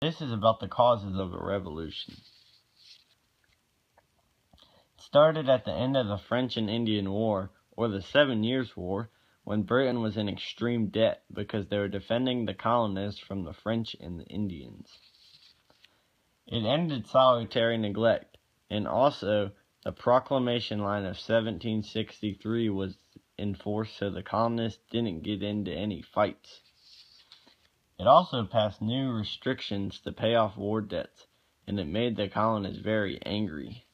This is about the causes of the revolution. It started at the end of the French and Indian War, or the 7 Years' War, when Britain was in extreme debt because they were defending the colonists from the French and the Indians. It ended solitary neglect, and also the Proclamation Line of 1763 was enforced so the colonists didn't get into any fights. It also passed new restrictions to pay off war debts, and it made the colonists very angry.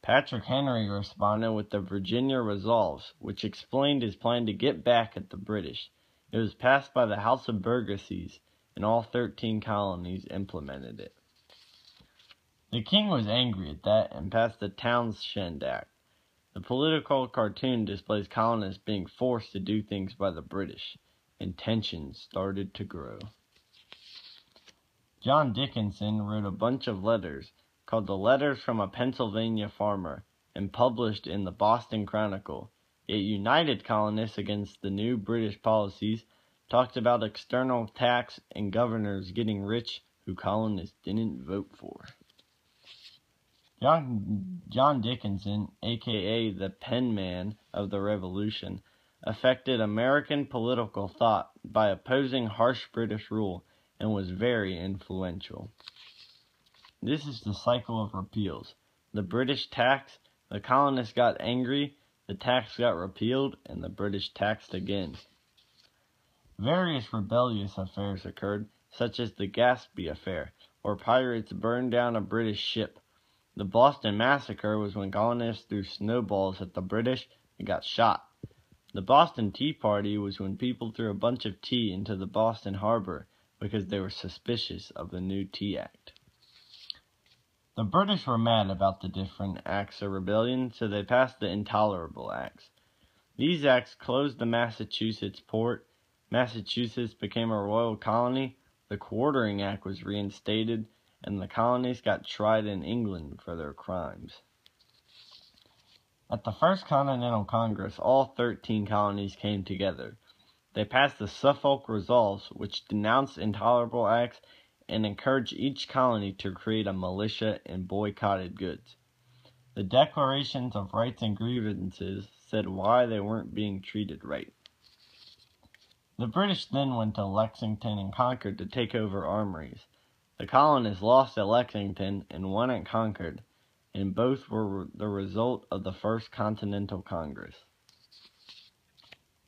Patrick Henry responded with the Virginia Resolves, which explained his plan to get back at the British. It was passed by the House of Burgesses, and all 13 colonies implemented it. The king was angry at that and passed the Townshend Act. The political cartoon displays colonists being forced to do things by the British, and tensions started to grow. John Dickinson wrote a bunch of letters called The Letters from a Pennsylvania Farmer and published in the Boston Chronicle. It united colonists against the new British policies, talked about external tax and governors getting rich who colonists didn't vote for. John Dickinson, aka the penman of the Revolution, affected American political thought by opposing harsh British rule and was very influential. This is the cycle of repeals. The British taxed, the colonists got angry, the tax got repealed, and the British taxed again. Various rebellious affairs occurred, such as the Gaspee Affair, where pirates burned down a British ship. The Boston Massacre was when colonists threw snowballs at the British and got shot. The Boston Tea Party was when people threw a bunch of tea into the Boston harbor because they were suspicious of the new Tea Act. The British were mad about the different acts of rebellion, so they passed the Intolerable Acts. These acts closed the Massachusetts port, Massachusetts became a royal colony, the Quartering Act was reinstated, and the colonies got tried in England for their crimes. At the First Continental Congress, all 13 colonies came together. They passed the Suffolk Resolves, which denounced intolerable acts and encouraged each colony to create a militia and boycotted goods. The Declarations of Rights and Grievances said why they weren't being treated right. The British then went to Lexington and Concord to take over armories. The colonists lost at Lexington and won at Concord, and both were the result of the First Continental Congress.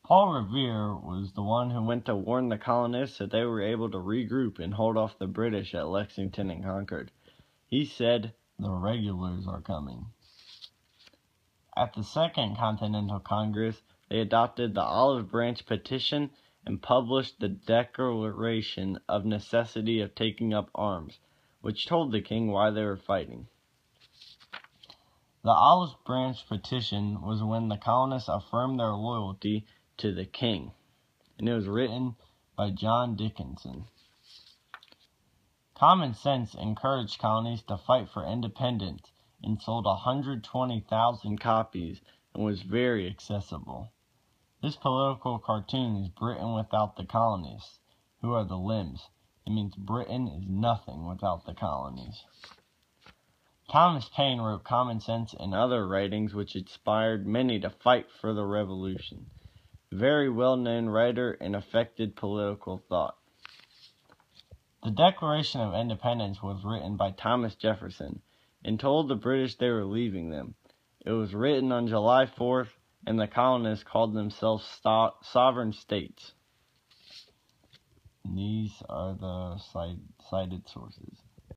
Paul Revere was the one who went to warn the colonists that they were able to regroup and hold off the British at Lexington and Concord. He said, "The regulars are coming." At the Second Continental Congress, they adopted the Olive Branch Petition and published the Declaration of Necessity of Taking Up Arms, which told the king why they were fighting. The Olive Branch Petition was when the colonists affirmed their loyalty to the king, and it was written by John Dickinson. Common Sense encouraged colonies to fight for independence and sold 120,000 copies and was very accessible. This political cartoon is Britain without the colonists, who are the limbs. It means Britain is nothing without the colonies. Thomas Paine wrote Common Sense and other writings which inspired many to fight for the revolution. Very well-known writer and affected political thought. The Declaration of Independence was written by Thomas Jefferson and told the British they were leaving them. It was written on July 4th, and the colonists called themselves sovereign states. And these are the cited sources.